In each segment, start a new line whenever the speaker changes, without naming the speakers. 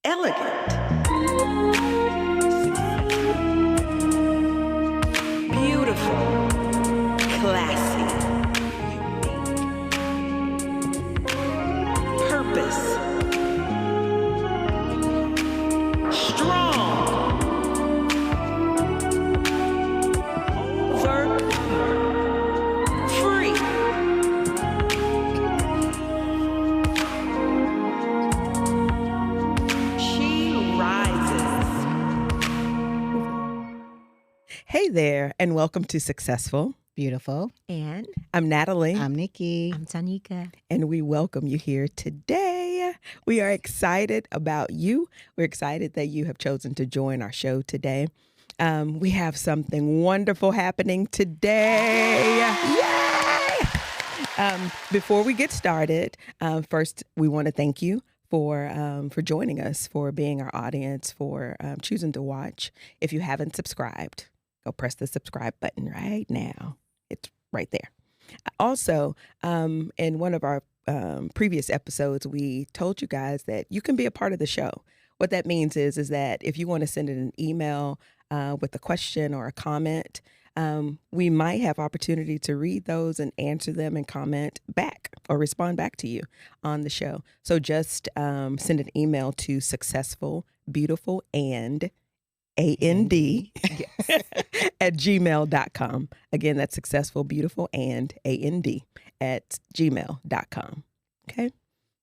elegant, beautiful, classy, purpose, strong, overcomer, free, she rises.
Hey there, and welcome to Successful.
Beautiful.
And
I'm Natalie,
I'm Nikki.
I'm Tanika.
and we welcome you here today. We are excited about you. We're excited that you have chosen to join our show today. We have something wonderful happening today. Yay! Before we get started, first we want to thank you for joining us, for being our audience, for choosing to watch. If you haven't subscribed, go press the subscribe button right now. It's right there. Also, in one of our previous episodes, we told you guys that you can be a part of the show. What that means is that if you want to send in an email with a question or a comment, we might have opportunity to read those and answer them and comment back or respond back to you on the show. So just send an email to successful, beautiful, and AND at gmail.com. Again, that's successful, beautiful, and AND at gmail.com. Okay.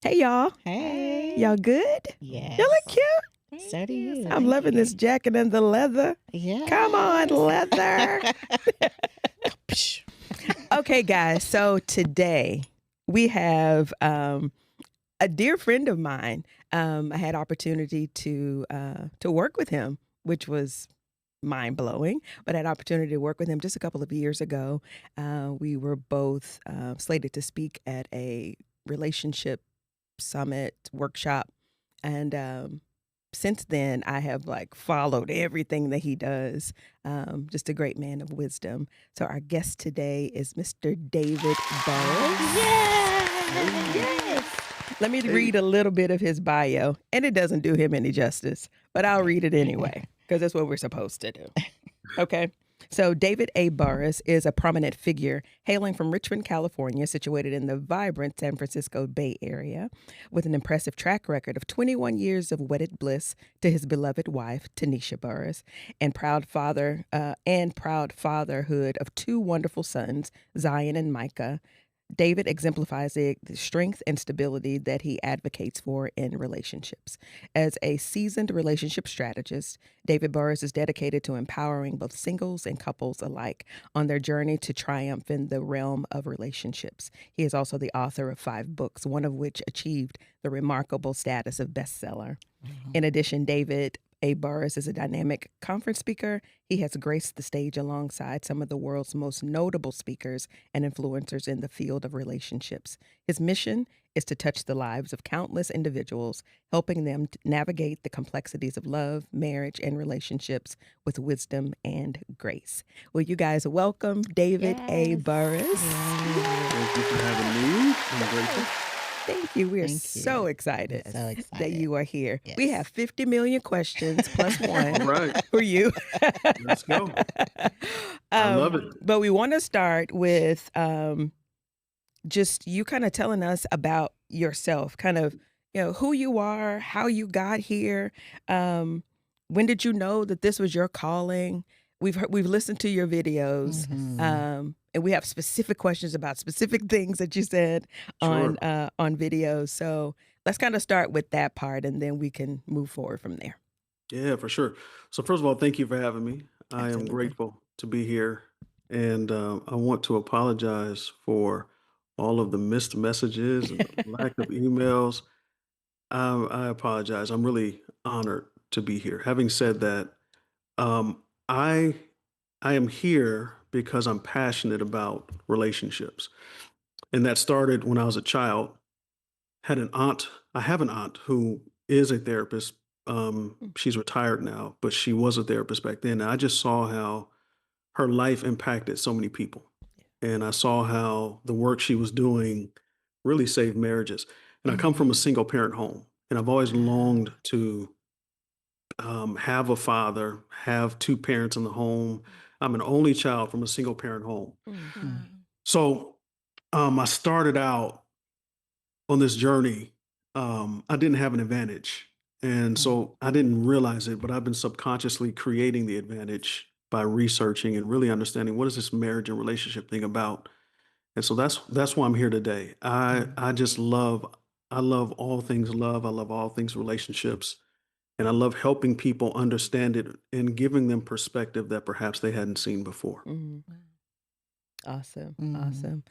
Hey, y'all.
Hey.
Y'all good?
Yes.
Y'all look cute.
Thank
So do you.
I'm loving this jacket and the leather.
Yeah.
Come on, leather. Okay, guys. So today we have a dear friend of mine. I had opportunity to work with him, which was mind blowing. But I had opportunity to work with him just a couple of years ago. We were both slated to speak at a relationship summit workshop, and since then I have followed everything that he does. Just a great man of wisdom. So our guest today is Mr. David Burrus. Yes. Let me read a little bit of his bio, and it doesn't do him any justice, but I'll read it anyway because that's what we're supposed to do. Okay. So David A. Burrus is a prominent figure hailing from Richmond, California, situated in the vibrant San Francisco Bay Area, with an impressive track record of 21 years of wedded bliss to his beloved wife, Tanisha Burrus, and proud fatherhood of two wonderful sons, Zion and Micah. David exemplifies the strength and stability that he advocates for in relationships. As a seasoned relationship strategist, David Burrus is dedicated to empowering both singles and couples alike on their journey to triumph in the realm of relationships. He is also the author of 5 books, one of which achieved the remarkable status of bestseller. In addition, David A. Burrus is a dynamic conference speaker. He has graced the stage alongside some of the world's most notable speakers and influencers in the field of relationships. His mission is to touch the lives of countless individuals, helping them to navigate the complexities of love, marriage, and relationships with wisdom and grace. Will you guys welcome David A.
Yes.
Burrus?
Thank you for having me. I'm grateful.
Thank you. We are
Thank you.
so excited,
So excited.
that you are here.
Yes.
We have 50 million questions plus
All
one
right,
for you.
let's go. I love it.
But we want to start with just you kind of telling us about yourself, kind of, who you are, how you got here. When did you know that this was your calling? We've listened to your videos,
Mhm.
and we have specific questions about specific things that you said
Sure.
on videos. So let's kind of start with that part, and then we can move forward from there.
Yeah, for sure. So first of all, thank you for having me. I am
Absolutely.
grateful to be here, and I want to apologize for all of the missed messages and the lack of emails. I apologize. I'm really honored to be here. Having said that, um, I I am here because I'm passionate about relationships, and that started when I was a child. Had an aunt. I have an aunt who is a therapist. She's retired now, but she was a therapist back then. And I just saw how her life impacted so many people. And I saw how the work she was doing really saved marriages. And I come from a single parent home. And I've always longed to have a father, have two parents in the home. I'm an only child from a single parent home.
Mm.
Mm.
So I started out on this journey. I didn't have an advantage. And
Mm.
so I didn't realize it, but I've been subconsciously creating the advantage by researching and really understanding what is this marriage and relationship thing about. And so that's why I'm here today. I just love all things love. I love all things relationships. And I love helping people understand it and giving them perspective that perhaps they hadn't seen before.
Mm. Awesome.
Mm.
Awesome.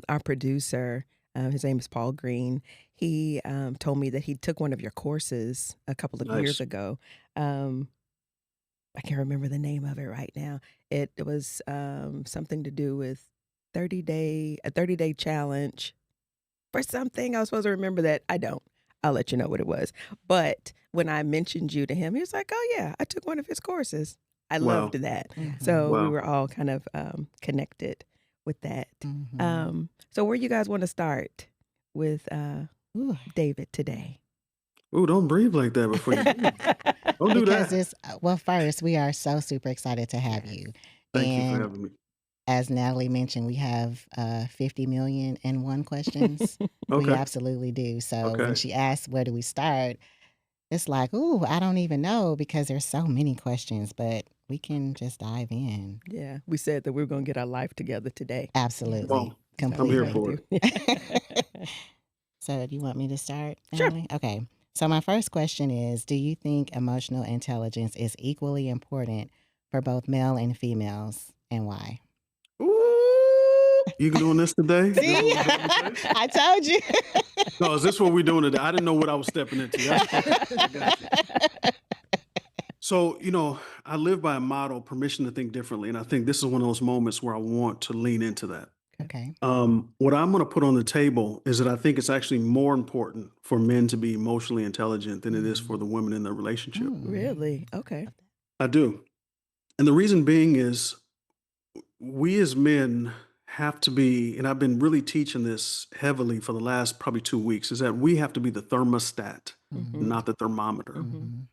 Our producer, his name is Paul Green. He told me that he took one of your courses a couple of years
Nice.
ago. I can't remember the name of it right now. It was something to do with a 30-day challenge for something. I was supposed to remember that. I don't. I'll let you know what it was. But when I mentioned you to him, he was like, "Oh yeah, I took one of his courses." I
Wow.
loved that.
Mhm.
So we
Wow.
were all kind of connected with that.
Mhm.
So where you guys want to start with
Ooh,
David today?
Ooh, don't breathe like that before you breathe. Don't do
because
that.
it's well, first, we are so super excited to have
Yes.
you.
Thank you for
And
having me.
as Natalie mentioned, we have 50 million and one questions. We
Okay.
absolutely do. So when
Okay.
she asked, where do we start? It's like, ooh, I don't even know because there's so many questions, but we can just dive in.
Yeah, we said that we were going to get our life together today.
Absolutely.
Well, I'm
That's what we're
here
Completely.
going
for
to
it.
do.
So, do you want me to start,
Sure.
Natalie? Okay. So, my first question is, do you think emotional intelligence is equally important for both male and females, and why?
Ooh, you doing this today? This
See,
what we're doing today?
I told you.
No, is this what we're doing today? I didn't know what I was stepping into. That's okay. I got you. So, I live by a motto, permission to think differently. And I think this is one of those moments where I want to lean into that.
Okay.
What I'm going to put on the table is that I think it's actually more important for men to be emotionally intelligent than it is for the women in their relationship.
Really? Okay.
I do. And the reason being is we as men have to be, and I've been really teaching this heavily for the last probably 2 weeks, is that we have to be the thermostat,
Mhm.
not the thermometer.
Mhm.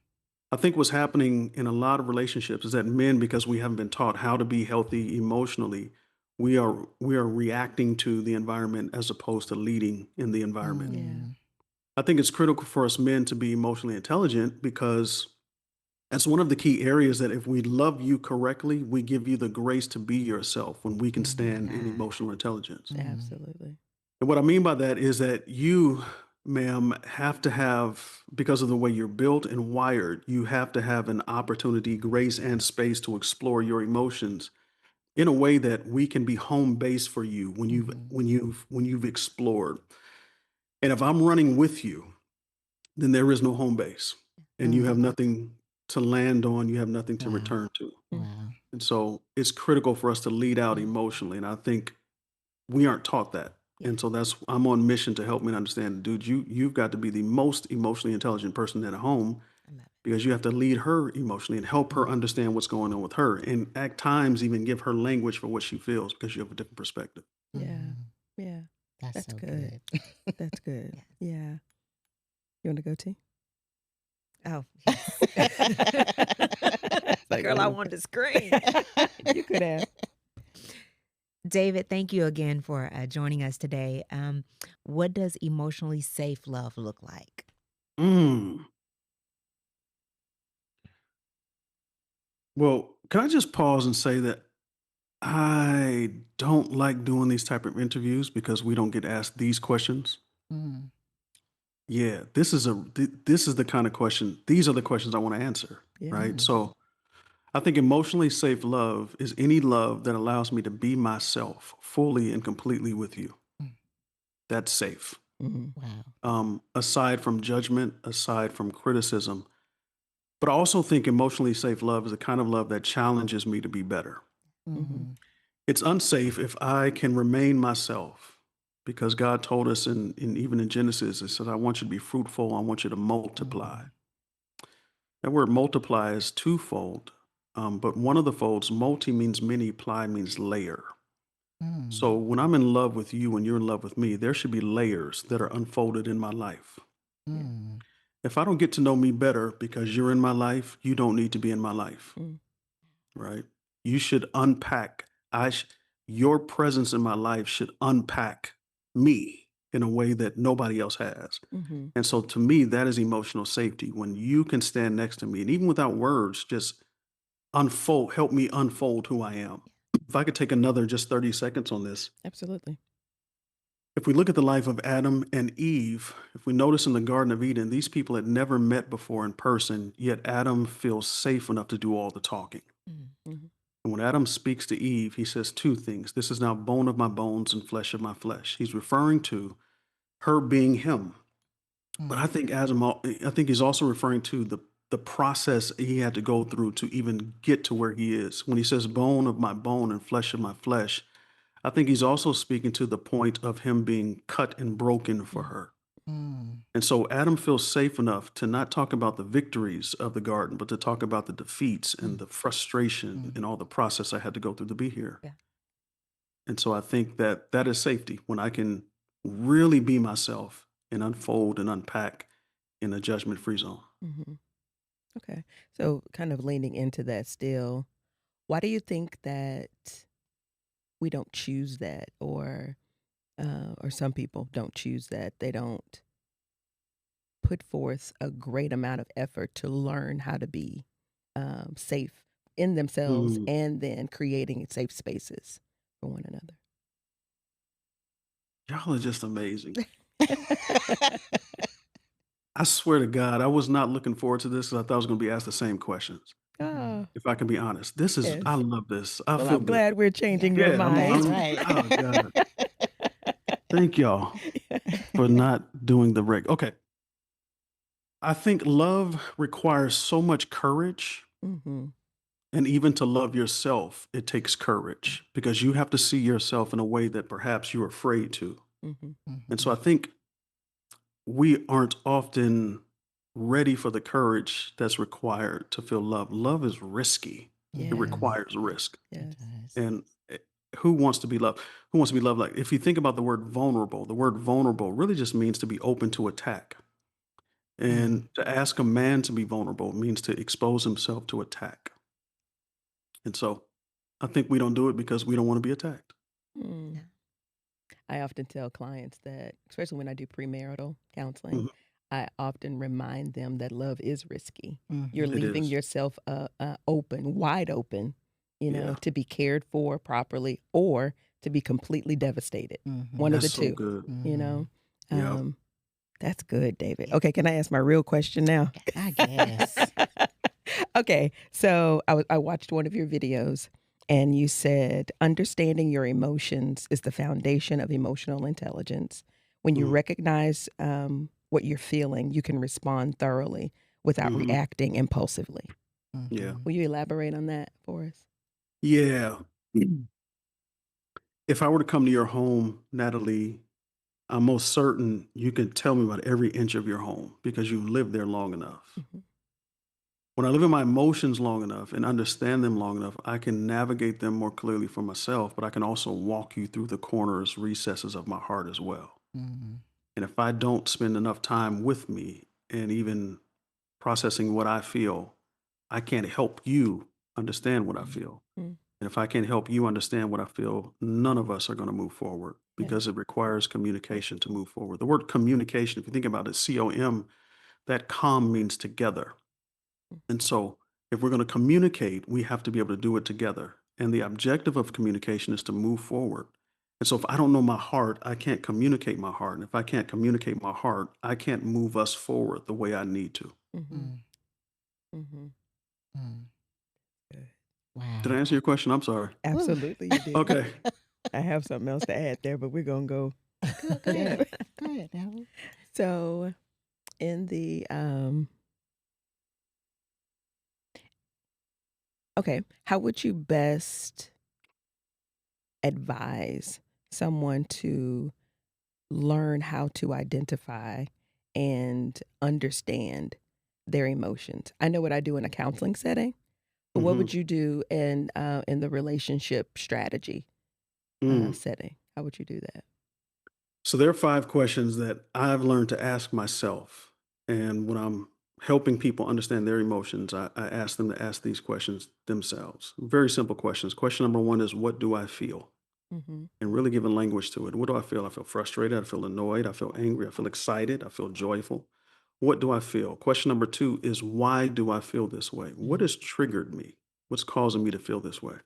I think what's happening in a lot of relationships is that men, because we haven't been taught how to be healthy emotionally, we are reacting to the environment as opposed to leading in the environment.
Mm.
I think it's critical for us men to be emotionally intelligent because that's one of the key areas that if we love you correctly, we give you the grace to be yourself when we can stand in emotional intelligence.
Absolutely.
And what I mean by that is that you, ma'am, have to have, because of the way you're built and wired, you have to have an opportunity, grace, and space to explore your emotions in a way that we can be home base for you when you've explored. And if I'm running with you, then there is no home base, and you have nothing to land on. You have nothing to
Wow.
return to.
Wow.
And so it's critical for us to lead out emotionally. And I think we aren't taught that. And so I'm on mission to help men understand, dude, you've got to be the most emotionally intelligent person at home because you have to lead her emotionally and help her understand what's going on with her. And at times even give her language for what she feels because you have a different perspective.
Yeah. Yeah.
That's
That's
so
good.
good.
That's good. Yeah. You want to go, T?
Oh,
Like,
girl, I
oh.
wanted to scream.
You could have.
David, thank you again for joining us today. What does emotionally safe love look like?
Mm. Well, can I just pause and say that I don't like doing these type of interviews because we don't get asked these questions.
Mm.
Yeah, this is the kind of question. These are the questions I want to answer,
Yeah.
right? So I think emotionally safe love is any love that allows me to be myself fully and completely with you. That's safe.
Mhm.
Wow.
Aside from judgment, aside from criticism, but I also think emotionally safe love is the kind of love that challenges me to be better.
Mhm.
It's unsafe if I can remain myself because God told us even in Genesis, it said, I want you to be fruitful. I want you to multiply. That word multiply is twofold, but one of the folds, multi means many, ply means layer.
Mm.
So when I'm in love with you and you're in love with me, there should be layers that are unfolded in my life.
Yeah.
Mm.
If I don't get to know me better because you're in my life, you don't need to be in my life,
Mm.
right? You should unpack. Your presence in my life should unpack me in a way that nobody else has.
Mm-hmm.
And so to me, that is emotional safety when you can stand next to me and even without words, just help me unfold who I am. If I could take another just 30 seconds on this,
Absolutely.
if we look at the life of Adam and Eve, if we notice in the Garden of Eden, these people had never met before in person, yet Adam feels safe enough to do all the talking.
Mm-hmm.
And when Adam speaks to Eve, he says two things. This is now bone of my bones and flesh of my flesh. He's referring to her being him. But
Mm.
I think he's also referring to the process he had to go through to even get to where he is. When he says bone of my bone and flesh of my flesh, I think he's also speaking to the point of him being cut and broken for her.
Mm.
And so Adam feels safe enough to not talk about the victories of the garden, but to talk about the defeats and
Mm.
the frustration
Mm.
and all the process I had to go through to be here.
Yeah.
And so I think that that is safety when I can really be myself and unfold and unpack in a judgment free zone.
Mm-hmm. Okay. So, kind of leaning into that still, why do you think that we don't choose that, or some people don't choose that? They don't put forth a great amount of effort to learn how to be safe in themselves,
Mm.
and then creating safe spaces for one another.
Y'all are just amazing. I swear to God, I was not looking forward to this 'cause I thought I was going to be asked the same questions.
Mhm.
Oh,
If I can be honest, I
yes.
love this. I
Well,
feel
I'm
good.
glad we're changing your
Yeah,
Yeah,
that's
mind.
right.
oh God. Thank y'all for not doing the reg. Okay. I think love requires so much courage.
Mm-hmm.
And even to love yourself, it takes courage because you have to see yourself in a way that perhaps you're afraid to.
Mm-hmm.
And so
Mhm.
I think we aren't often ready for the courage that's required to feel love. Love is risky, it
Yes.
Mhm.
requires risk.
It
Yes.
does.
And who wants to be loved? Who wants to be loved? Like, if you think about the word vulnerable really just means to be open to attack.
Mm.
And to ask a man to be vulnerable means to expose himself to attack. And so I think we don't do it because we don't want to be attacked.
Mm.
Yeah.
I often tell clients that, especially when I do premarital counseling,
Mhm.
I often remind them that love is risky. You're
Mhm.
It
leaving
is.
yourself open, wide open,
Yeah.
to be cared for properly, or to be completely devastated. One of
Mhm.
the
That's so
two,
good.
you know.
Mhm.
Yeah.
Um, that's good, David.
Yeah,
Okay, can I ask my real question now?
I guess.
Okay, so I watched one of your videos, and you said understanding your emotions is the foundation of emotional intelligence. When you
Mhm.
recognize what you're feeling, you can respond thoroughly without
Mhm.
reacting impulsively.
Yeah.
Mhm.
Will you elaborate on that for us?
Yeah. If I were to come to your home, Natalie, I'm most certain you can tell me about every inch of your home because you've lived there long enough.
Mhm.
When I live in my emotions long enough and understand them long enough, I can navigate them more clearly for myself, but I can also walk you through the corners, recesses of my heart as well.
Mhm.
And if I don't spend enough time with me and even processing what I feel, I can't help you understand what I feel.
Mm.
And if I can't help you understand what I feel, none of us are going to move forward
Yeah.
because it requires communication to move forward. The word communication, if you think about it, COM, that com means together. And so if we're going to communicate, we have to be able to do it together. And the objective of communication is to move forward. And so if I don't know my heart, I can't communicate my heart. And if I can't communicate my heart, I can't move us forward the way I need to.
Mm-hmm.
Mm.
Mm-hmm.
Mm.
Good.
Did I
Wow.
answer your question? I'm sorry.
Whew.
Absolutely, you did.
Okay.
I have something else to add there, but we're gonna go.
Go
Yeah.
ahead. Go ahead, Natalie.
So, in the okay, how would you best advise someone to learn how to identify and understand their emotions? I know what I do in a counseling setting, but what
Hmm.
would you do in the relationship strategy
Mm.
setting? How would you do that?
So there are 5 questions that I've learned to ask myself And when I'm helping people understand their emotions, I ask them to ask these questions themselves. Very simple questions. Question number one is, what do I feel?
Mhm.
And really giving language to it. What do I feel? I feel frustrated. I feel annoyed. I feel angry. I feel excited. I feel joyful. What do I feel? Question number two is, why do I feel this way? What
Mhm.
has triggered me? What's causing me to feel this way?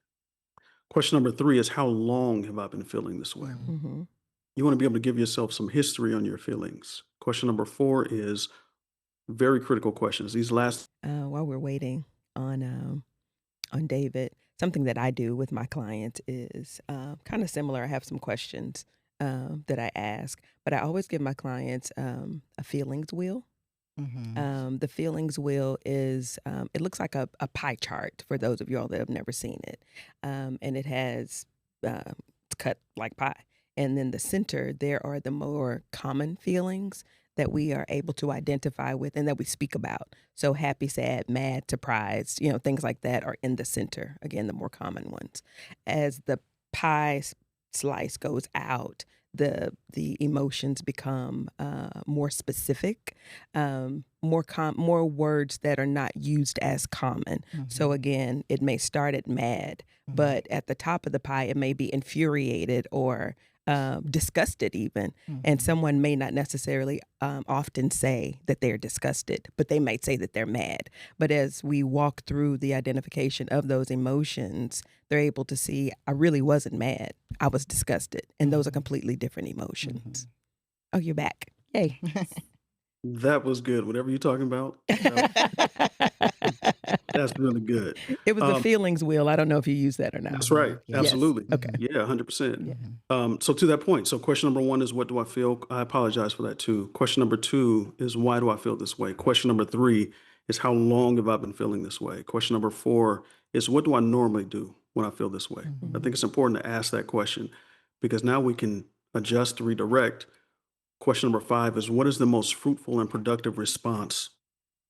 Question number three is, how long have I been feeling this way?
Mhm.
Mhm.
You want to be able to give yourself some history on your feelings. Question number four is very critical questions. These last
While we're waiting on David, something that I do with my clients is kind of similar. I have some questions that I ask, but I always give my clients a feelings wheel.
Mhm.
The feelings wheel is, it looks like a pie chart for those of y'all that have never seen it. And it has, it's cut like pie. And then the center, there are the more common feelings that we are able to identify with and that we speak about. So happy, sad, mad, surprised, things like that are in the center. Again, the more common ones. As the pie slice goes out, the emotions become more specific, more words that are not used as common. So
Mhm.
again, it may start at mad,
Mhm.
but at the top of the pie, it may be infuriated or disgusted even. And
Mhm.
someone may not necessarily often say that they're disgusted, but they might say that they're mad. But as we walk through the identification of those emotions, they're able to see, I really wasn't mad. I was disgusted. And those are
Mhm.
completely different emotions.
Mhm.
Oh, you're back. Yay.
that was good. Whatever you're talking about, that's really good.
It was the
Um,
feelings wheel. I don't know if you use that or not.
that's right.
Mhm. Yes.
Yes.
Absolutely.
Okay.
Mhm.
Yeah, 100%.
Yeah.
Mhm.
So to that point, so question number one is, what do I feel? I apologize for that too. Question number two is, why do I feel this way? Question number three is, how long have I been feeling this way? Question number four is, what do I normally do when I feel this way? I
Mhm.
think it's important to ask that question because now we can adjust, redirect. Question number five is, what is the most fruitful and productive response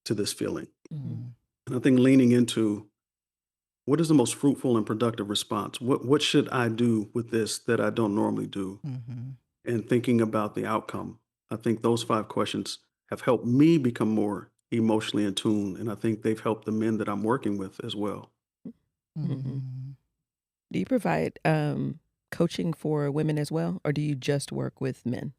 to this feeling?
Mhm.
Mhm.
And I think leaning into, what is the most fruitful and productive response? What should I do with this that I don't normally do?
Mhm.
And thinking about the outcome. I think those five questions have helped me become more emotionally in tune. And I think they've helped the men that I'm working with as well.
Mhm.
Mhm.
Do you provide coaching for women as well, or do you just work with men?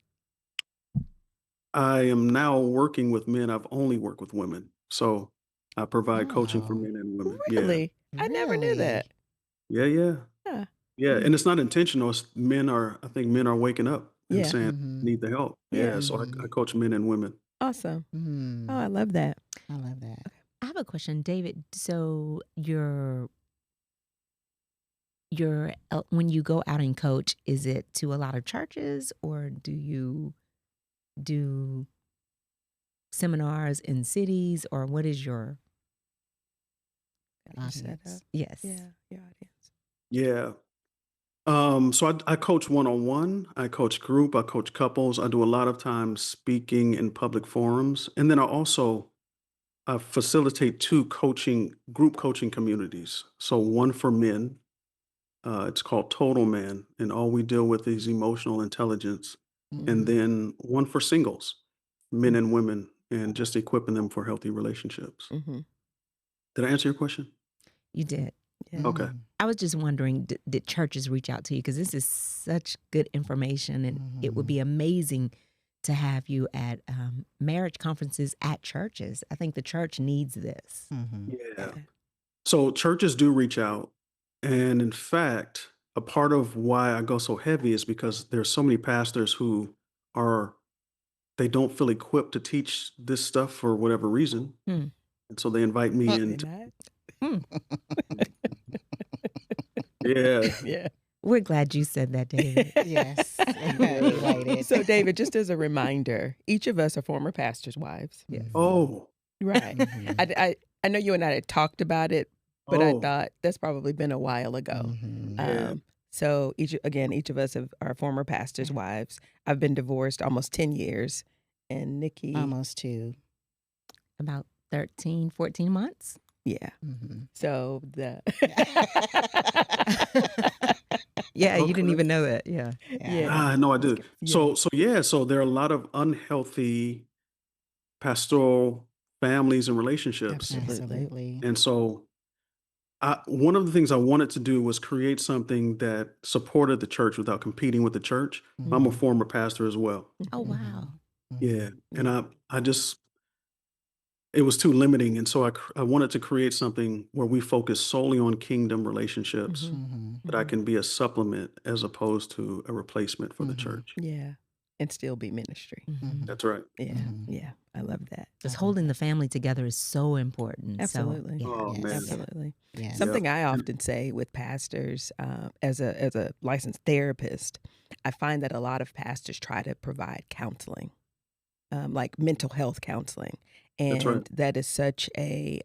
I am now working with men. I've only worked with women. So I provide coaching for
Oh,
men and women. Yeah.
Really? I never knew that.
really?
Yeah. Yeah.
Yeah.
Yeah.
Mm.
And it's not intentional. I think men are waking up and
Yeah.
saying, I
Mhm.
need the help.
Yeah.
Yeah. So I
Mhm.
coach men and women.
Awesome. Oh, I
Mm.
love that.
I love that.
I have a question, David. So your when you go out and coach, is it to a lot of churches or do you do seminars in cities or what is your
Your setup.
Audience.
yes?
Yeah. Your audience.
Yeah. So I coach one-on-one, I coach group, I coach couples. I do a lot of times speaking in public forums. And then I also facilitate two group coaching communities. So one for men, it's called Total Man, and all we deal with is emotional intelligence. And
Mhm.
then one for singles, men and women, and just equipping them for healthy relationships.
Mm-hmm.
Did I answer your question?
You did.
Yeah.
Okay.
Mhm.
I was just wondering, did churches reach out to you? Because this is such good information, and it would
Mhm.
be amazing to have you at marriage conferences at churches. I think the church needs this.
Mhm.
Yeah.
Yeah.
So churches do reach out. And in fact, a part of why I go so heavy is because there's so many pastors who are they don't feel equipped to teach this stuff for whatever reason.
Hmm.
And so they invite me
They're
in.
not.
Hmm.
Yeah.
Yeah.
We're glad you said that, David.
Yes.
Yeah.
Elated.
So, David, just as a reminder, each of us are former pastors' wives.
Yes.
Mhm.
Oh,
Right.
Mhm.
I know you and I had talked about it, but I
oh,
thought that's probably been a while ago.
Mhm.
yeah.
So each of us are former pastors' wives. I've been divorced almost 10 years, and Nikki,
Almost 2.
About 13, 14 months.
yeah.
Mhm.
So the
Yeah, you didn't
Okay.
even know that. Yeah.
Yeah.
yeah,
No, I
Just
do.
yeah.
So yeah, so there are a lot of unhealthy pastoral families and relationships.
Absolutely.
Absolutely.
And so one of the things I wanted to do was create something that supported the church without competing with the church. I'm a
Mhm.
former pastor as well.
Oh,
Mhm.
wow.
Yeah.
Mhm.
And
Yeah.
I just, it was too limiting. And so I wanted to create something where we focus solely on kingdom relationships,
Mhm.
Mhm.
that I
Mhm.
can be a supplement as opposed to a replacement for the
Mhm.
church.
Yeah. And still be ministry.
Mhm.
That's right.
Yeah.
Mhm.
Yeah. I love that.
I
Because
love
holding
it.
the family together is so important. So,
Absolutely.
yeah.
Oh,
Yes.
man.
Yeah.
Absolutely.
Yes.
Yeah.
Something I
And
often say with pastors, as a licensed therapist, I find that a lot of pastors try to provide counseling, like mental health counseling,
that's right.
and that is such a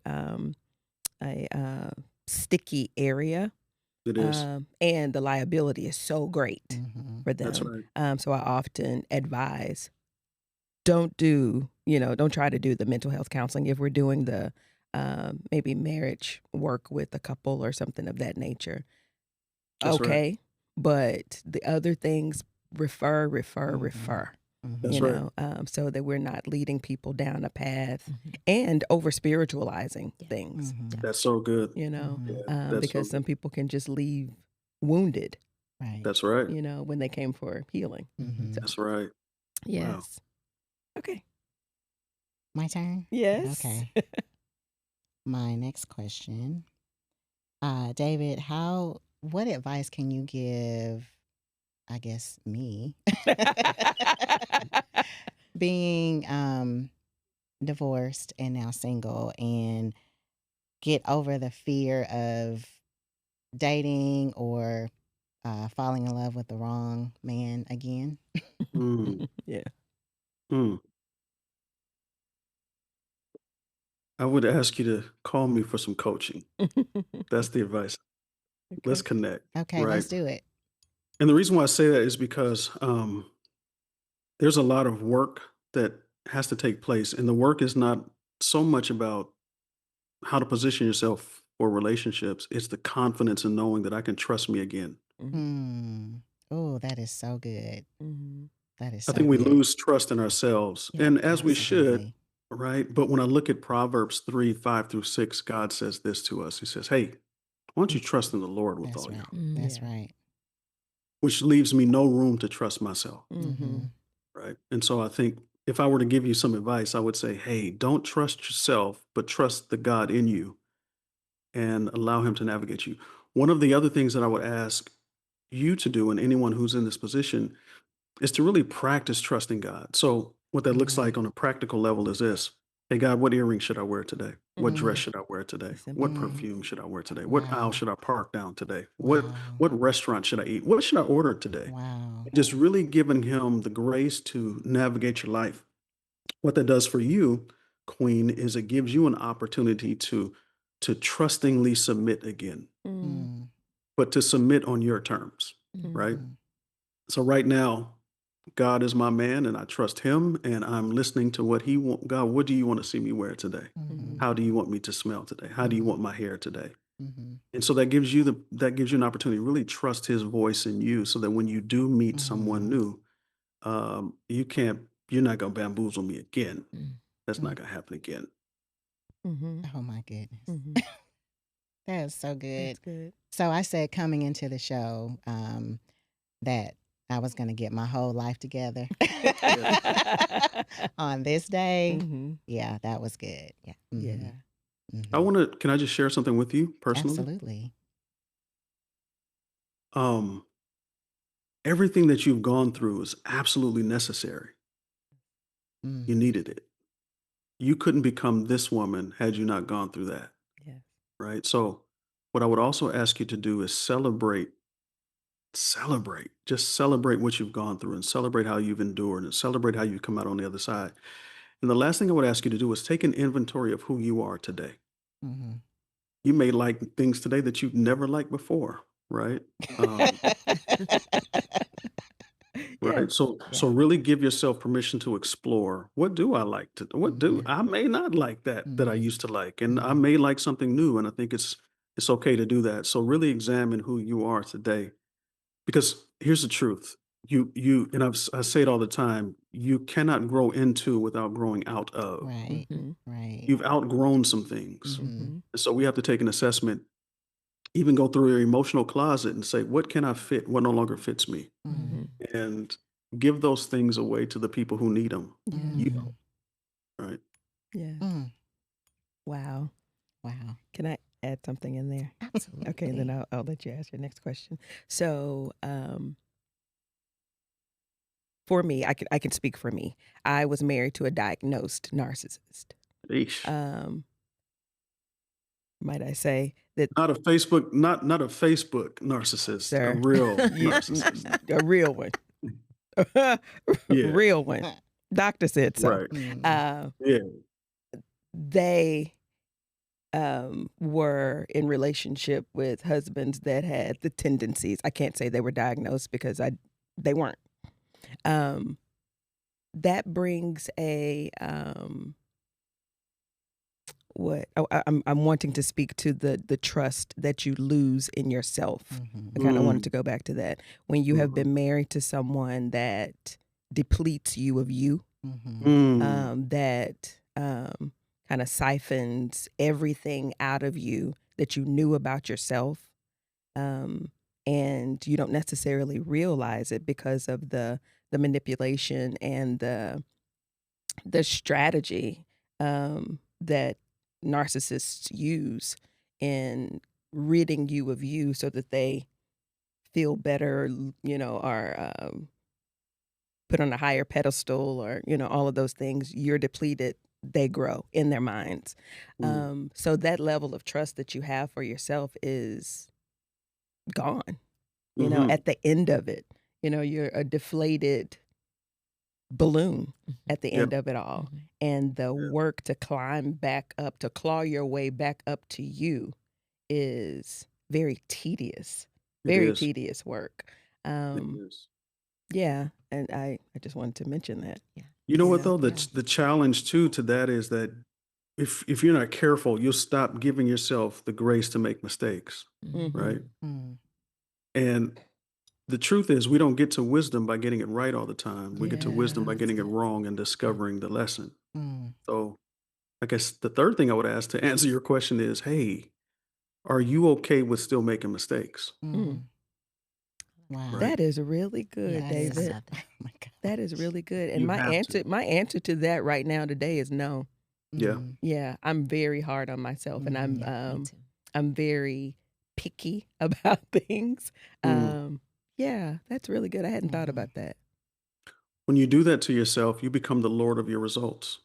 sticky area,
It is.
and the liability is so great
Mhm.
for
That's
them.
right.
So I often advise, don't try to do the mental health counseling if we're doing the maybe marriage work with a couple or something of that nature.
That's right.
Okay, but the other things, refer, refer,
Mhm.
refer.
That's
Mhm.
right.
So that we're not leading people down a path
Mhm.
and over spiritualizing
Yeah.
things.
Yeah.
Mhm.
That's so good.
Mhm.
Yeah. That's so
Because
good.
some people can just leave wounded,
Right.
That's right.
when they came for healing. So
Mhm.
That's right. Wow.
yes, okay,
My turn?
yes.
Okay. My next question. David, what advice can you give, I guess, me, being divorced and now single, and get over the fear of dating or falling in love with the wrong man again?
Mm,
Yeah.
mm. I would ask you to call me for some coaching. That's the advice. Let's
Okay.
connect.
Okay,
Right.
let's do it.
And the reason why I say that is because there's a lot of work that has to take place. And the work is not so much about how to position yourself for relationships, it's the confidence in knowing that I can trust me again.
Mhm.
Hmm. Oh, that is so good.
Mhm.
That is
I
so
think we
good.
lose trust in ourselves,
Yeah.
and as we should,
Absolutely.
right? But when I look at Proverbs 3:5-6, God says this to us. He says, "Hey, why don't you trust in the Lord with
That's
all your
right.
heart?"
That's
Yeah.
right.
Which leaves me no room to trust myself,
Mm-hmm.
Mhm.
right? And so I think if I were to give you some advice, I would say, "Hey, don't trust yourself, but trust the God in you and allow him to navigate you." One of the other things that I would ask you to do, and anyone who's in this position, is to really practice trusting God. So what that looks
Mm-hmm.
like on a practical level is this. Hey, God, what earring should I wear today? What dress
Mm-hmm.
should I wear today?
The simple
What
Mm.
things.
perfume should I wear today? What aisle
Wow.
should I park down today? What
Wow.
what restaurant should I eat? What should I order today?
Wow.
Just really giving him the grace to navigate your life. What that does for you, Queen, is it gives you an opportunity to trustingly submit again,
Mm.
Mm.
but to submit on your terms, right?
Mm-hmm.
So right now, God is my man and I trust him and I'm listening to what he want. God, what do you want to see me wear today?
Mm-hmm.
Mhm.
How do you want me to smell today? How do you
Mm-hmm.
want my hair today?
Mm-hmm.
And so that gives you an opportunity to really trust his voice in you so that when you do meet someone
Mm-hmm.
new, you're not gonna bamboozle me again.
Mm.
That's not gonna happen again.
Mhm.
Oh my goodness.
Mhm.
That is so
That's
good.
good.
So I said coming into the show that I was going to get my whole life together
Yeah.
on this day.
Mhm.
Yeah, that was good. Yeah. Mm-hmm.
Yeah.
Mm-hmm.
Can I just share something with you personally?
Absolutely.
Um, Everything that you've gone through is absolutely necessary.
Mm.
You needed it. You couldn't become this woman had you not gone through that,
Yes.
right? So, what I would also ask you to do is just celebrate what you've gone through and celebrate how you've endured and celebrate how you've come out on the other side. And the last thing I would ask you to do is take an inventory of who you are today.
Mm-hmm.
You may like things today that you've never liked before, right? Um,
Yeah.
right. So
Yeah.
really give yourself permission to explore. What do I like to? What do
Mm-hmm.
I may not like that I
Mm-hmm.
used to like, and I
Mm-hmm.
may like something new, and I think it's okay to do that. So really examine who you are today, because here's the truth. I say it all the time, you cannot grow into without growing out of.
Right.
Mhm.
Right.
You've outgrown some things.
Mm-hmm.
Mhm.
And so we have to take an assessment, even go through your emotional closet and say, what can I fit? What no longer fits me?
Mm.
Mhm.
And give those things away to the people who need them.
Yeah.
You
Mm.
don't, right?
Yeah.
Mm.
Wow.
Wow.
Can I add something in there?
Absolutely.
Okay, then I'll let you ask your next question. So, for me, I can speak for me. I was married to a diagnosed narcissist.
Eesh.
Might I say that,
Not a Facebook, not a Facebook narcissist, a
sir?
real
Yeah,
narcissist.
a real one,
Yeah,
real one. Doctor said so.
right.
Mm.
Yeah.
They were in relationship with husbands that had the tendencies. I can't say they were diagnosed because they weren't. That brings a I'm wanting to speak to the trust that you lose in yourself.
Mhm.
I kind of wanted
Mm.
to go back to that. When you have
Mhm.
been married to someone that depletes you of you,
Mhm.
that kind of siphons everything out of you that you knew about yourself, and you don't necessarily realize it because of the manipulation and the strategy that narcissists use in ridding you of you so that they feel better, are put on a higher pedestal, or all of those things. You're depleted, they grow in their minds.
Mm.
So that level of trust that you have for yourself is gone.
Mhm.
At the end of it, you're a deflated balloon at the
Yep.
end of it all.
Mhm.
And the
Yeah.
work to climb back up, to claw your way back up to you, is very tedious,
It
very
is.
tedious work.
It
Um,
is.
yeah, and I just wanted to mention that.
You know
You
what
know?
though?
Yeah.
The challenge too to that is that if you're not careful, you'll stop giving yourself the grace to make mistakes,
Mhm.
right?
Mm.
And the truth is, we don't get to wisdom by getting it right all the time. We get to wisdom
Yeah.
by
That's
getting it
good.
wrong and discovering the lesson.
Mm.
So, I guess the third thing I would ask to answer your question is, hey, are you okay with still making mistakes?
Mm.
Mm. Wow.
Right?
That is really good,
Yes, I
David.
love that.
Oh my God.
That is really good. And
You have to.
my answer to that right now today is no.
Yeah.
Mm.
Yeah, I'm very hard on myself, and
Mhm.
Yeah, me too.
I'm very picky about things.
Mm.
Yeah, that's really good. I hadn't thought
Mhm.
about that.
When you do that to yourself, you become the Lord of your results.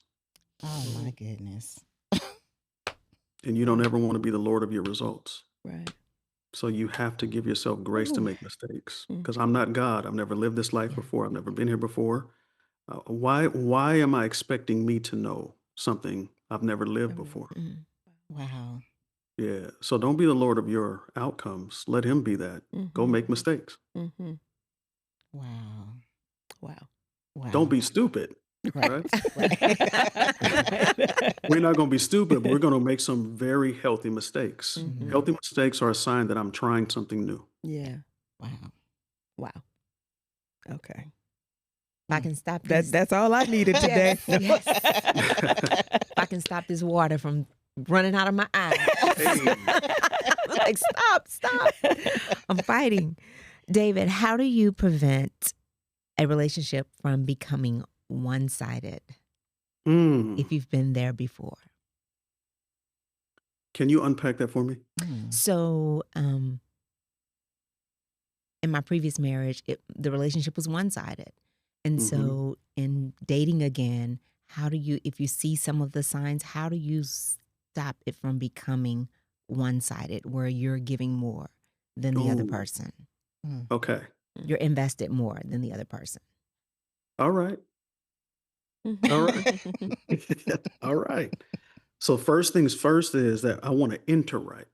Oh my goodness.
And you don't ever want to be the Lord of your results.
Right.
So you have to give yourself grace to
Ooh.
make mistakes.
Mm.
Because I'm not God. I've never lived this life
Yeah.
before. I've never been here before. Why am I expecting me to know something I've never lived before?
Mhm.
Wow.
Yeah. So don't be the Lord of your outcomes. Let him be that. Go
Mm-hmm.
make mistakes.
Mm-hmm.
Wow.
Wow.
Don't
Wow.
be stupid.
Right.
Right? We're not going to be stupid, but we're going to make some very healthy mistakes.
Mhm.
Healthy mistakes are a sign that I'm trying something new.
Yeah.
Wow.
Wow. Okay.
If I can stop this,
That's all I needed today.
Yes, if I can stop this water from running out of my eyes.
Hey.
Like, stop. I'm fighting. David, how do you prevent a relationship from becoming one-sided
Mm.
if you've been there before?
Can you unpack that for me?
Mm.
So, in my previous marriage, the relationship was one-sided. And so in dating again, how do you, if you see some of the signs, how do you stop it from becoming one-sided where you're giving more than the other
Ooh.
person?
Mm.
Okay.
You're invested more than the other person.
All right. All right. All right. So first things first is that I want to enter right.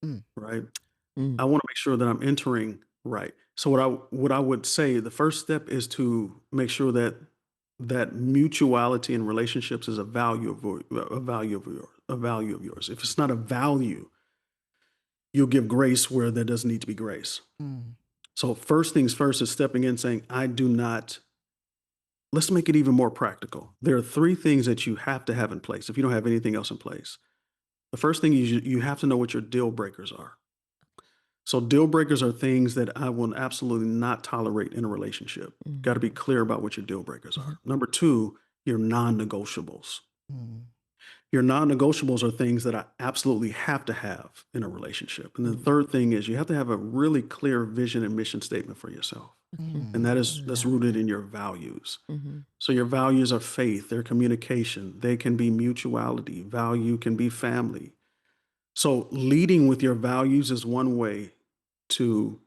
Mm.
Right.
Mm.
I want to make sure that I'm entering right. So what I would say, the first step is to make sure that mutuality in relationships is a value of yours. If it's not a value, you'll give grace where there doesn't need to be grace.
Mm.
So first things first is stepping in saying, I do not, let's make it even more practical. There are 3 things that you have to have in place if you don't have anything else in place. The first thing is you have to know what your deal breakers are. So deal breakers are things that I will absolutely not tolerate in a relationship. Got to be clear about what your deal breakers are. Number 2, your non-negotiables.
Mm.
Your non-negotiables are things that I absolutely have to have in a relationship. And the third thing is you have to have a really clear vision and mission statement for yourself. And that's rooted in your values. So your values are faith, they're communication, they can be mutuality, value can be family. So leading with your values is one way to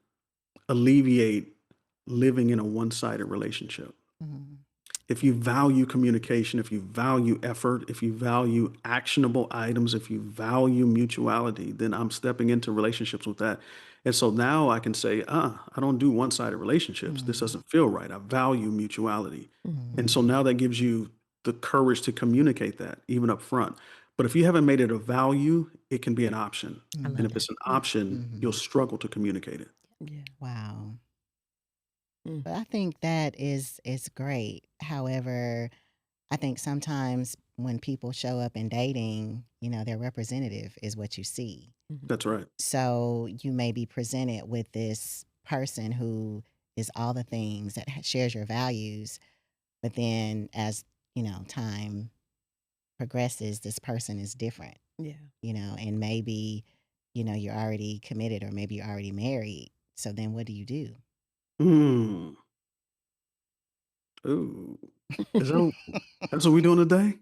alleviate living in a one-sided relationship.
Mm.
If you value communication, if you value effort, if you value actionable items, if you value mutuality, then I'm stepping into relationships with that. And so now I can say, I don't do one-sided relationships. This doesn't feel right. I value mutuality. And so now that gives you the courage to communicate that even up front. But if you haven't made it a value, it can be an option.
I
And
love
if it's
that.
an option, you'll struggle to communicate it.
Yeah.
Wow.
Mm.
But I think that is great. However, I think sometimes when people show up in dating, their representative is what you see.
That's right.
So you may be presented with this person who is all the things that shares your values, but then as time progresses, this person is different.
Yeah.
And maybe you're already committed, or maybe you're already married. So then what do you do?
Mm. Ooh. Is that that's what we're doing today?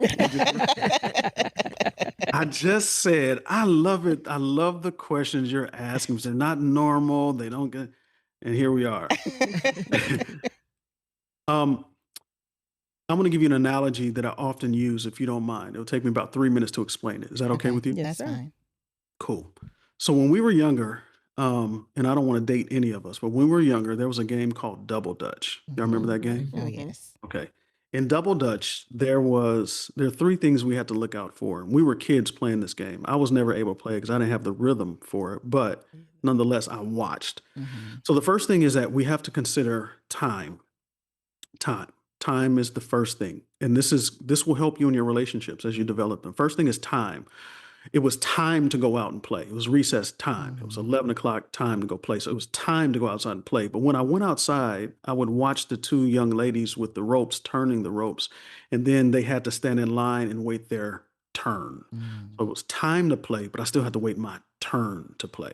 I just said, I love it. I love the questions you're asking. They're not normal. They don't get, and here we are. I'm going to give you an analogy that I often use, if you don't mind. It'll take me about 3 minutes to explain it. Is that okay with you?
Yes,
That's
sir.
fine.
Cool. So when we were younger, and I don't want to date any of us, but when we were younger, there was a game called Double Dutch. Y'all remember that game?
Oh, yes.
Okay. In Double Dutch, there are 3 things we had to look out for. We were kids playing this game. I was never able to play because I didn't have the rhythm for it, but nonetheless, I watched.
Mm-hmm.
So the first thing is that we have to consider time. Time is the first thing. And this will help you in your relationships as you develop them. First thing is time. It was time to go out and play. It was recess time. It was 11 o'clock time to go play. So it was time to go outside and play. But when I went outside, I would watch the 2 young ladies with the ropes, turning the ropes. And then they had to stand in line and wait their turn. So it was time to play, but I still had to wait my turn to play.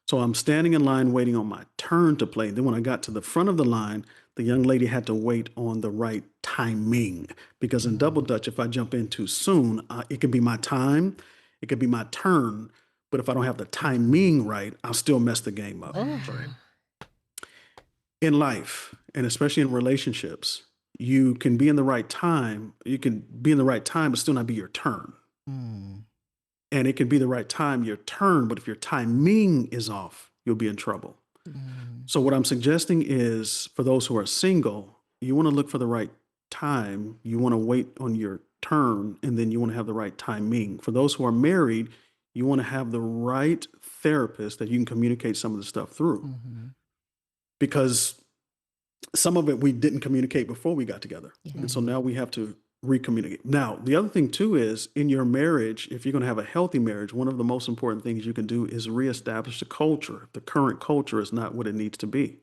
So I'm standing in line waiting on my turn to play. Then when I got to the front of the line, the young lady had to wait on the right timing, because in Double Dutch, if I jump in too soon, it could be my time, it could be my turn, but if I don't have the timing right, I'll still mess the game up. Right? In life, and especially in relationships, you can be in the right time, but still not be your turn. And it can be the right time, your turn, but if your timing is off, you'll be in trouble. So what I'm suggesting is, for those who are single, you want to look for the right time. You want to wait on your turn, and then you want to have the right timing. For those who are married, you want to have the right therapist that you can communicate some of the stuff through. Because some of it we didn't communicate before we got together. And so now we have to recommunicate. Now, the other thing too is, in your marriage, if you're going to have a healthy marriage, one of the most important things you can do is reestablish the culture. The current culture is not what it needs to be.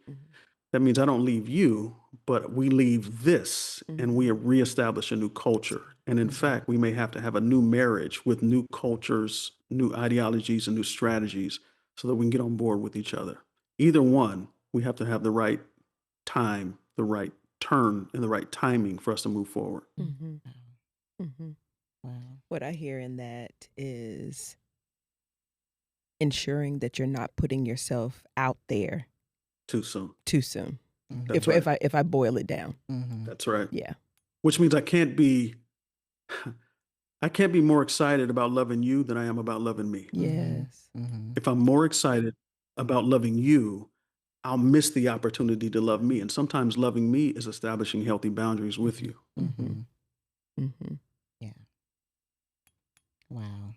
That means I don't leave you, but we leave this and we reestablish a new culture. And in fact, we may have to have a new marriage with new cultures, new ideologies, and new strategies so that we can get on board with each other. Either one, we have to have the right time, the right turn, and the right timing for us to move forward.
Wow.
What I hear in that is ensuring that you're not putting yourself out there
Too soon.
too soon.
That's right.
If I boil it down.
That's right.
Yeah.
Which means I can't be more excited about loving you than I am about loving me.
Yes.
If I'm more excited about loving you, I'll miss the opportunity to love me. And sometimes loving me is establishing healthy boundaries with you.
Yeah. Wow.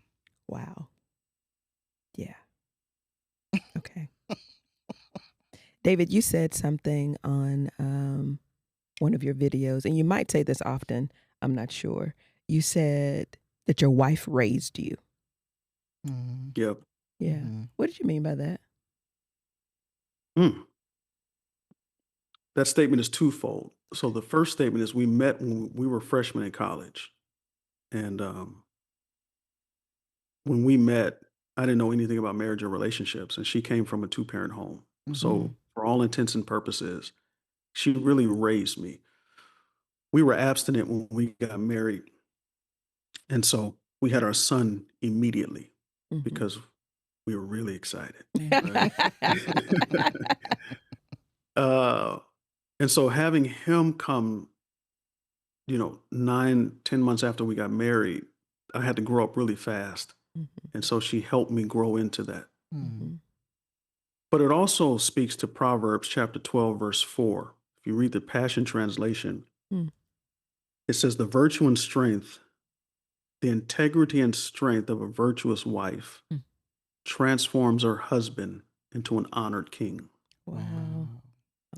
Wow. Yeah. Okay. David, you said something on one of your videos, and you might say this often, I'm not sure. You said that your wife raised you.
Mm-hmm.
Yep.
Yeah.
Mm-hmm.
What did you mean by that?
Mm. That statement is twofold. So the first statement is we met when we were freshmen in college. And when we met, I didn't know anything about marriage or relationships. And she came from a 2-parent home.
Mm-hmm.
So for all intents and purposes, she really raised me. We were abstinent when we got married. And so we had our son immediately because we were really excited. Right? And so having him come, 9, 10 months after we got married, I had to grow up really fast. And so she helped me grow into that.
Mm-hmm.
But it also speaks to Proverbs chapter 12, verse 4. If you read the Passion Translation,
Mm.
it says, the virtue and strength, the integrity and strength of a virtuous wife transforms her husband into an honored king.
Wow.
Wow.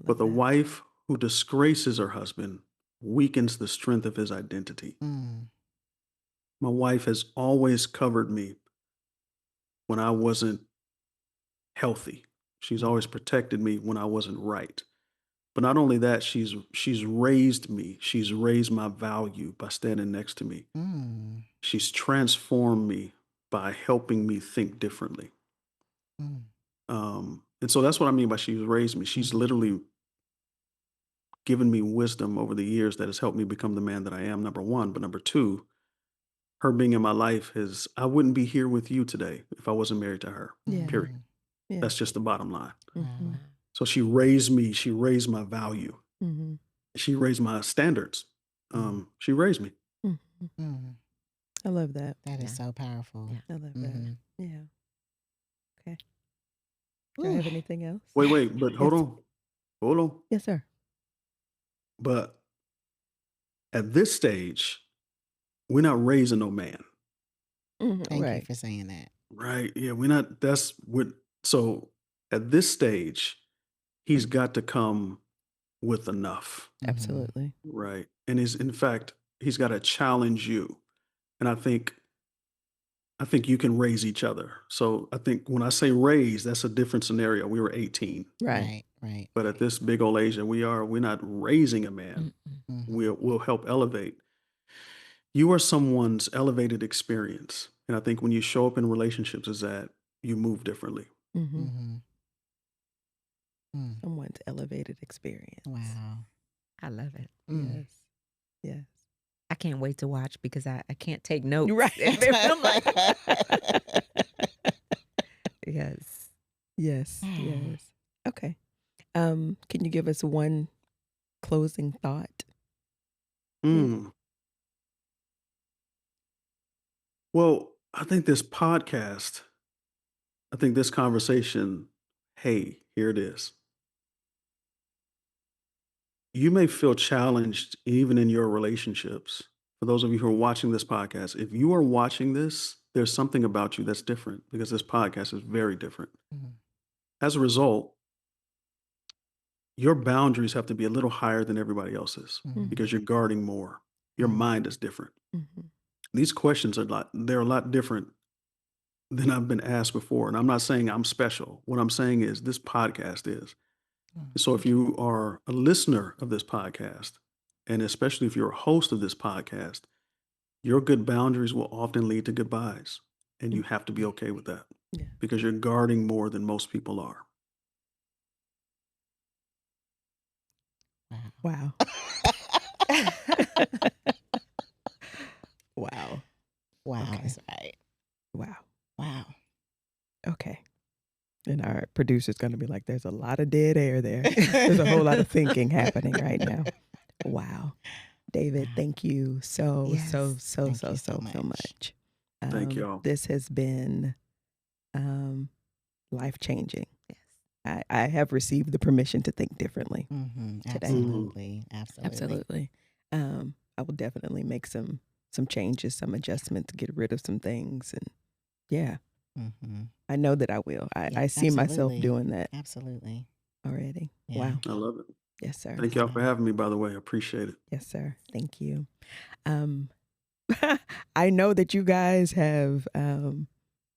But the wife who disgraces her husband weakens the strength of his identity.
Mm.
My wife has always covered me when I wasn't healthy. She's always protected me when I wasn't right. But not only that, she's raised me. She's raised my value by standing next to me.
Mm.
She's transformed me by helping me think differently.
Mm.
And so that's what I mean by she's raised me. She's literally given me wisdom over the years that has helped me become the man that I am, number one. But number two, her being in my life I wouldn't be here with you today if I wasn't married to her,
Yeah.
period.
Yeah.
That's just the bottom line.
Mm-hmm.
So she raised me. She raised my value.
Mm-hmm.
She raised my standards. She raised me.
Mm-hmm.
Mm.
I love that.
That is so powerful.
Yeah.
I love
Mhm.
that. Yeah. Okay. Do I have anything else?
Wait, but hold on.
Yes, sir.
But at this stage, we're not raising no man,
Thank you
Right.
for saying that.
right? Yeah, we're not. So at this stage, he's got to come with enough,
Mhm.
Absolutely.
right? And in fact, he's got to challenge you. And I think you can raise each other. So I think when I say raise, that's a different scenario. We were 18,
Right.
Right.
but at this big old age that we're not raising a man.
Mhm.
We'll help elevate. You are someone's elevated experience. And I think when you show up in relationships is that you move differently.
Mm-hmm.
Mhm. Mm.
Someone's elevated experience.
Wow.
I love it.
Mm.
Yes. Yes.
I can't wait to watch because I can't take notes.
Right.
I'm like, yes.
Yes. Yes. Okay. Can you give us one closing thought?
Mm. Well, I think this podcast, I think this conversation, hey, here it is. You may feel challenged even in your relationships. For those of you who are watching this podcast, if you are watching this, there's something about you that's different because this podcast is very different.
Mhm.
As a result, your boundaries have to be a little higher than everybody else's
Mhm.
because you're guarding more. Your
Mhm.
mind is different.
Mm-hmm.
These questions they're a lot different than I've been asked before. And I'm not saying I'm special. What I'm saying is this podcast is.
Mm.
So if you are a listener of this podcast, and especially if you're a host of this podcast, your good boundaries will often lead to goodbyes. And you have to be okay with that
Yeah.
because you're guarding more than most people are.
Wow. Wow.
Wow.
Okay.
That's right.
Wow.
Wow.
Okay. And our producer's going to be like, there's a lot of dead air there. There's a whole lot of thinking happening right now. Wow. David, thank you so
Yes.
Thank you so
much.
Thank y'all.
This has been life-changing.
Yes.
I have received the permission to think differently.
Mhm.
Today.
Absolutely. Absolutely.
Absolutely. I will definitely make some changes, some adjustments, get rid of some things. And yeah,
Mhm.
I know that I will. I see myself
absolutely.
doing that.
Absolutely.
already.
Yeah.
Wow.
I love it.
Yes, sir.
Thank y'all for having me, by the way. I appreciate it.
Yes, sir. Thank you. I know that you guys have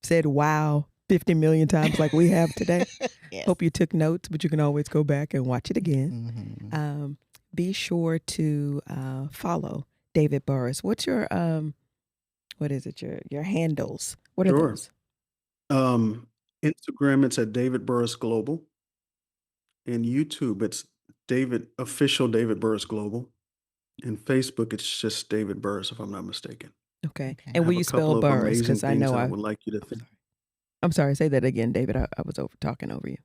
said wow 50 million times like we have today.
Yes.
Hope you took notes, but you can always go back and watch it again.
Mhm.
Be sure to follow David Burrus. What's your what is it? Your handles? What are
Sure.
those?
Instagram, it's at David Burrus Global. And YouTube, it's official David Burrus Global. And Facebook, it's just David Burrus, if I'm not mistaken.
Okay.
Okay.
I
And will
have
you
a couple
spell
of
Burrus?
amazing
Because I
things
know
that I
I.
would like you to think.
I'm sorry. Say that again, David. I was over talking over you.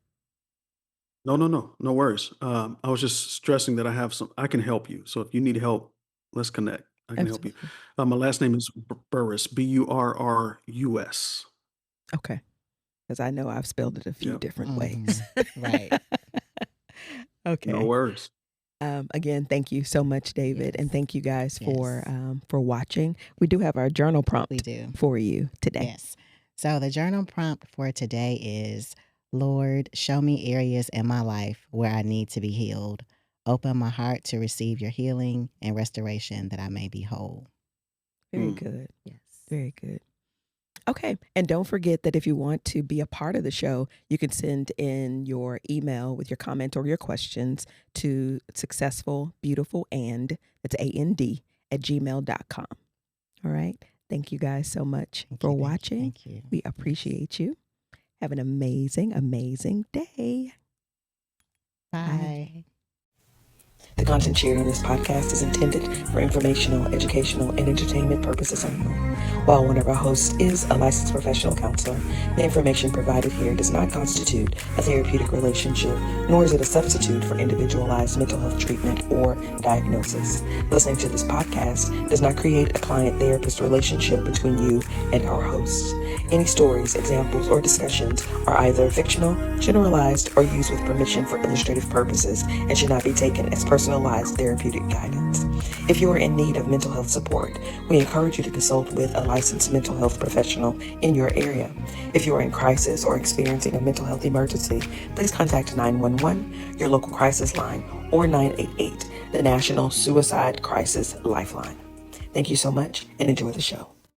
No, no worries. I was just stressing that I can help you. So if you need help, let's connect. I can help you.
Absolutely.
My last name is Burrus, Burrus.
Okay. Because I know I've spelled it a few
Yep.
different ways.
Right.
No
Okay.
worries.
Again, thank you so much, David,
Yes.
and thank you guys
Yes.
for watching. We do have our journal
We
prompt
do.
for you today.
Yes. So the journal prompt for today is, Lord, show me areas in my life where I need to be healed. Open my heart to receive your healing and restoration that I may be whole.
Very
Mm.
good.
Yes.
Very good. Okay. And don't forget that if you want to be a part of the show, you can send in your email with your comment or your questions to successfulbeautiful that's AND @gmail.com. All right. Thank you guys so much
Thank
for
you,
watching.
Thank you.
We appreciate you. Have an amazing, amazing day.
Bye.
The content shared on this podcast is intended for informational, educational, and entertainment purposes only. While one of our hosts is a licensed professional counselor, the information provided here does not constitute a therapeutic relationship, nor is it a substitute for individualized mental health treatment or diagnosis. Listening to this podcast does not create a client-therapist relationship between you and our hosts. Any stories, examples, or discussions are either fictional, generalized, or used with permission for illustrative purposes and should not be taken as personalized therapeutic guidance. If you are in need of mental health support, we encourage you to consult with a licensed mental health professional in your area. If you are in crisis or experiencing a mental health emergency, please contact 911, your local crisis line, or 988, the National Suicide Crisis Lifeline. Thank you so much and enjoy the show.